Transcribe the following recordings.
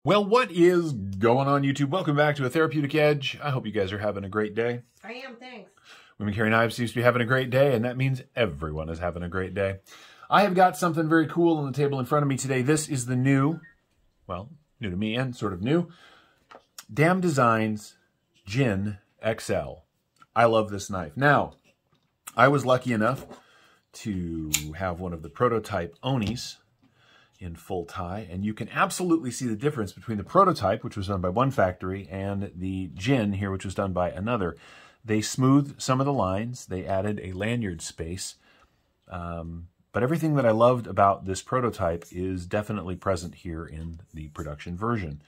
Well, what is going on, YouTube? Welcome back to A Therapeutic Edge. I hope you guys are having a great day. I am, thanks. Women Carry Knives seems to be having a great day, and that means everyone is having a great day. I have got something very cool on the table in front of me today. This is the new, well, new to me and sort of new, Dam Designs Djinn XL. I love this knife. Now, I was lucky enough to have one of the prototype Onis in full tie, and you can absolutely see the difference between the prototype, which was done by one factory, and the Djinn here, which was done by another. They smoothed some of the lines, they added a lanyard space, but everything that I loved about this prototype is definitely present here in the production version.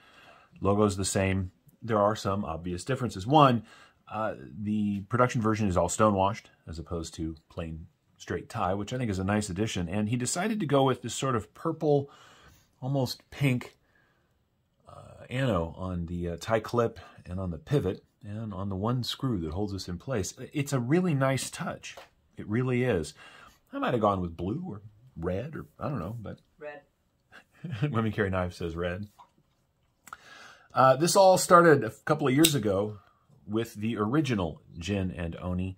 Logo's the same. There are some obvious differences. One, the production version is all stonewashed as opposed to plain straight tie, which I think is a nice addition. And he decided to go with this sort of purple, almost pink ano on the tie clip and on the pivot and on the one screw that holds this in place. It's a really nice touch. It really is. I might have gone with blue or red or I don't know, but Red. Women Carry Knives says red. This all started a couple of years ago with the original Djinn and Oni.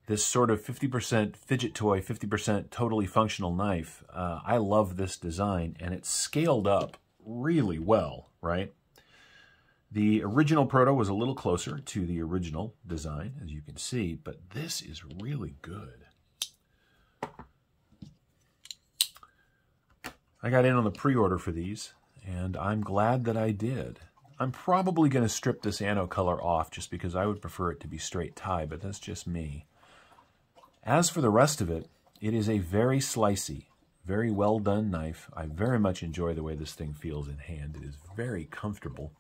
This sort of 50% fidget toy, 50% totally functional knife. I love this design, and it's scaled up really well, right? The original proto was a little closer to the original design, as you can see, but this is really good. I got in on the pre-order for these, and I'm glad that I did. I'm probably going to strip this ano color off just because I would prefer it to be straight tie, but that's just me. As for the rest of it, it is a very slicey, very well done knife. I very much enjoy the way this thing feels in hand. It is very comfortable.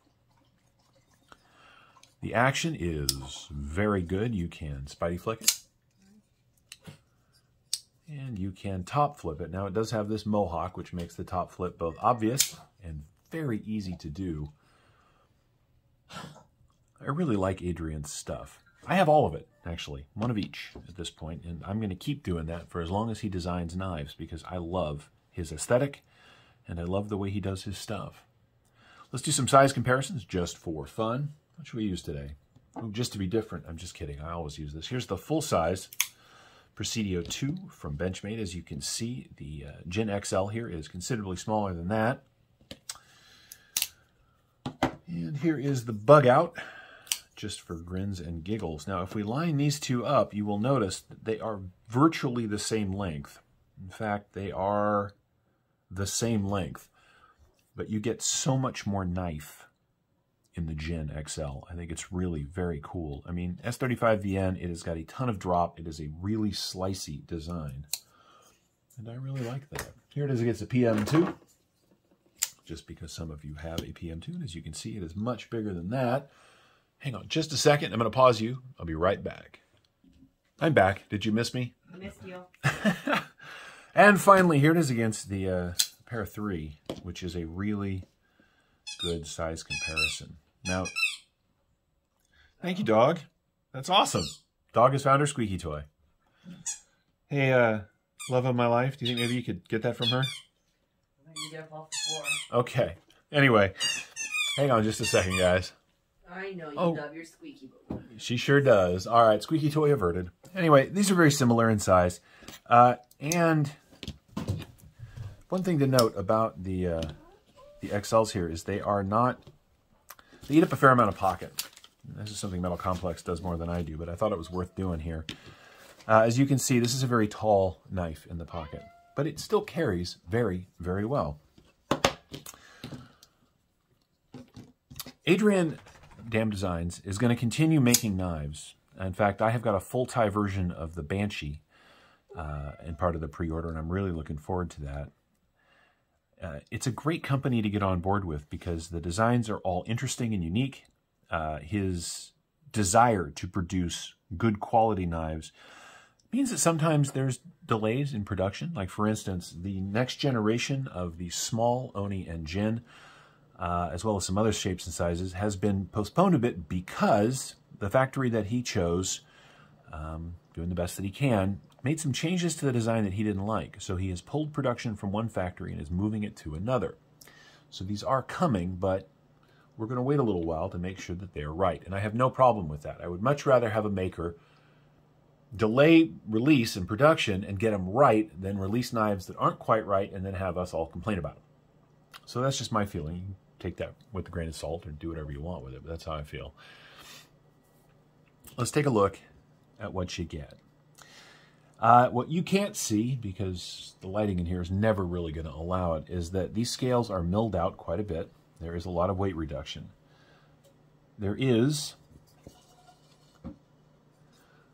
The action is very good. You can spidey flick it. And you can top flip it. Now it does have this mohawk, which makes the top flip both obvious and very easy to do. I really like Adrian's stuff. I have all of it, actually, one of each at this point, and I'm going to keep doing that for as long as he designs knives because I love his aesthetic and I love the way he does his stuff. Let's do some size comparisons just for fun. What should we use today? Oh, just to be different. I'm just kidding. I always use this. Here's the full size Presidio 2 from Benchmade. As you can see, the Djinn XL here is considerably smaller than that. And here is the bug out, just for grins and giggles. Now, if we line these two up, you will notice that they are virtually the same length. In fact, they are the same length, but you get so much more knife in the Djinn XL. I think it's really very cool. I mean, S35VN, it has got a ton of drop. It is a really slicey design, and I really like that. Here it is against a PM2, just because some of you have a PM2, and as you can see, it is much bigger than that. Hang on just a second. I'm going to pause you. I'll be right back. I'm back. Did you miss me? I missed you. And finally, here it is against the Para 3, which is a really good size comparison. Now, thank you, dog. That's awesome. Dog has found her squeaky toy. Hey, love of my life, do you think maybe you could get that from her? You get up off the floor. Okay. Anyway, hang on just a second, guys. I know you love your squeaky boo. She sure does. All right, squeaky toy averted. Anyway, these are very similar in size. And one thing to note about the XLs here is they are not, they eat up a fair amount of pocket. This is something Metal Complex does more than I do, but I thought it was worth doing here. As you can see, this is a very tall knife in the pocket, but it still carries very, very well. Adrian Dam Designs is going to continue making knives. In fact, I have got a full tie version of the Banshee in part of the pre-order, and I'm really looking forward to that. It's a great company to get on board with because the designs are all interesting and unique. His desire to produce good quality knives means that sometimes there's delays in production. Like, for instance, the next generation of the small Oni and Djinn, as well as some other shapes and sizes, has been postponed a bit because the factory that he chose, doing the best that he can, made some changes to the design that he didn't like. So he has pulled production from one factory and is moving it to another. So these are coming, but we're going to wait a little while to make sure that they are right. And I have no problem with that. I would much rather have a maker delay release and production and get them right than release knives that aren't quite right and then have us all complain about them. So that's just my feeling. You can take that with a grain of salt or do whatever you want with it, but that's how I feel. Let's take a look at what you get. What you can't see, because the lighting in here is never really going to allow it, is that these scales are milled out quite a bit. There is a lot of weight reduction. There is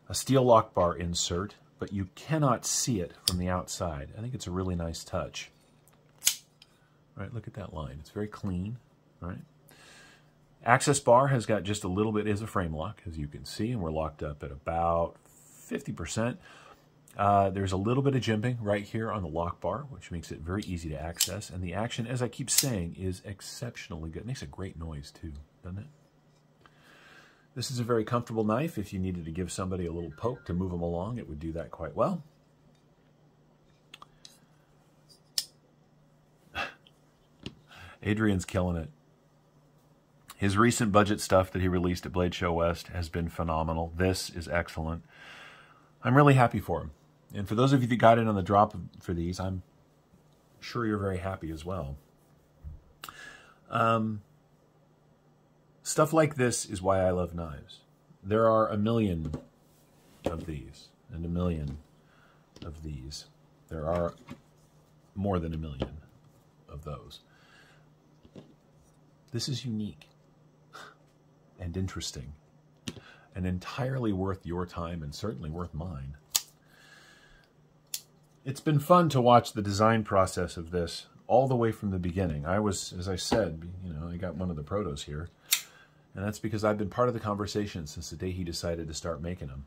a steel lock bar insert, but you cannot see it from the outside. I think it's a really nice touch. Right, look at that line. It's very clean, right? Access bar has got just a little bit, is a frame lock, as you can see, and we're locked up at about 50%. There's a little bit of jimping right here on the lock bar, which makes it very easy to access. And the action, as I keep saying, is exceptionally good. It makes a great noise, too, doesn't it? This is a very comfortable knife. If you needed to give somebody a little poke to move them along, it would do that quite well. Adrian's killing it. His recent budget stuff that he released at Blade Show West has been phenomenal. This is excellent. I'm really happy for him. And for those of you that got in on the drop for these, I'm sure you're very happy as well. Stuff like this is why I love knives. There are a million of these and a million of these. There are more than a million of those. This is unique and interesting and entirely worth your time and certainly worth mine. It's been fun to watch the design process of this all the way from the beginning. I was, as I said, I got one of the protos here. And that's because I've been part of the conversation since the day he decided to start making them.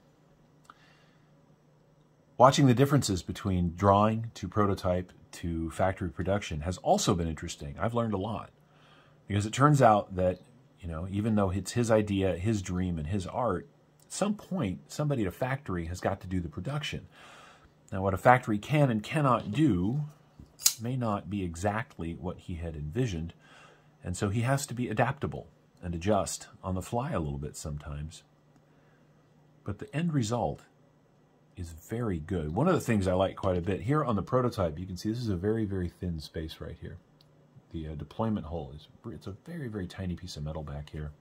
Watching the differences between drawing to prototype to factory production has also been interesting. I've learned a lot. Because it turns out that, even though it's his idea, his dream, and his art, at some point, somebody at a factory has got to do the production. Now, what a factory can and cannot do may not be exactly what he had envisioned, and so he has to be adaptable and adjust on the fly a little bit sometimes. But the end result is very good. One of the things I like quite a bit, here on the prototype, you can see this is a very, very thin space right here. The deployment hole it's a very, very tiny piece of metal back here.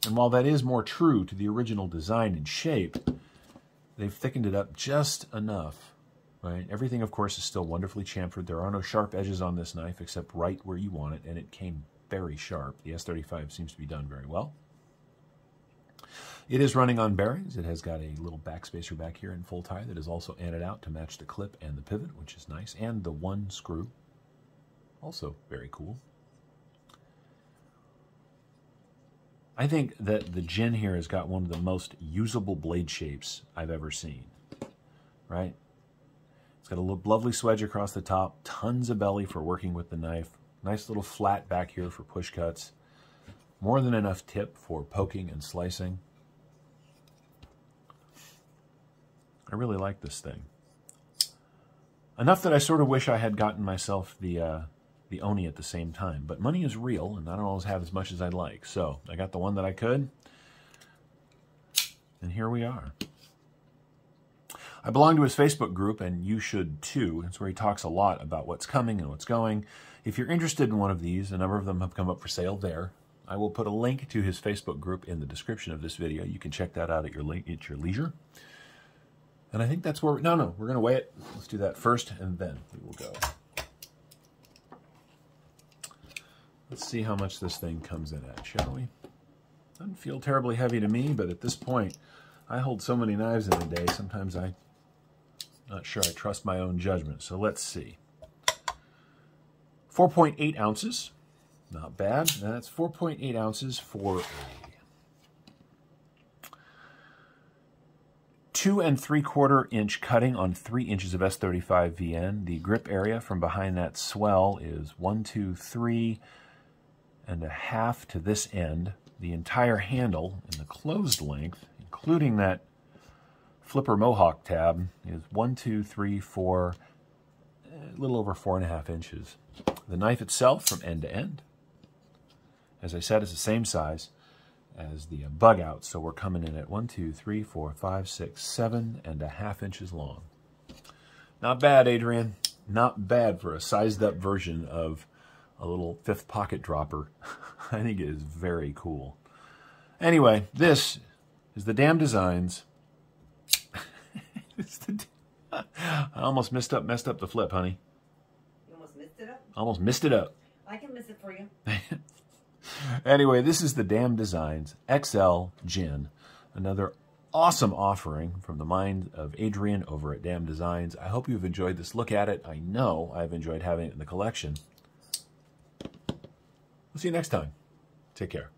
And while that is more true to the original design and shape, they've thickened it up just enough, right? Everything, of course, is still wonderfully chamfered. There are no sharp edges on this knife except right where you want it, and it came very sharp. The S35 seems to be done very well. It is running on bearings. It has got a little backspacer back here in full tie that is also anted out to match the clip and the pivot, which is nice, and the one screw. Also very cool. I think that the Djinn here has got one of the most usable blade shapes I've ever seen, right? It's got a lovely swedge across the top, tons of belly for working with the knife, nice little flat back here for push cuts, more than enough tip for poking and slicing. I really like this thing. Enough that I sort of wish I had gotten myself the Oni at the same time. But money is real, and I don't always have as much as I'd like. So I got the one that I could, and here we are. I belong to his Facebook group, and you should too. It's where he talks a lot about what's coming and what's going. If you're interested in one of these, a number of them have come up for sale there. I will put a link to his Facebook group in the description of this video. You can check that out at your leisure. And I think that's where... No, we're going to weigh it. Let's do that first, and then we will go. Let's see how much this thing comes in at, shall we? Doesn't feel terribly heavy to me, but at this point, I hold so many knives in a day, sometimes I'm not sure I trust my own judgment. So let's see. 4.8 ounces. Not bad. That's 4.8 ounces for a 2 3/4 inch cutting on 3 inches of S35 VN. The grip area from behind that swell is 1, 2, 3 and a half to this end. The entire handle in the closed length, including that flipper mohawk tab, is 1, 2, 3, 4, a little over 4.5 inches. The knife itself from end to end As I said, it's the same size as the bug out, so we're coming in at 1, 2, 3, 4, 5, 6, 7.5 inches long. Not bad, Adrian. Not bad for a sized up version of a little 5th pocket dropper. I think it is very cool. Anyway, this is the Damn Designs. I almost messed up the flip, honey. You almost missed it up? Almost missed it up. I can miss it for you. Anyway, this is the Damn Designs XL Djinn. Another awesome offering from the mind of Adrian over at Damn Designs. I hope you've enjoyed this look at it. I know I've enjoyed having it in the collection. We'll see you next time. Take care.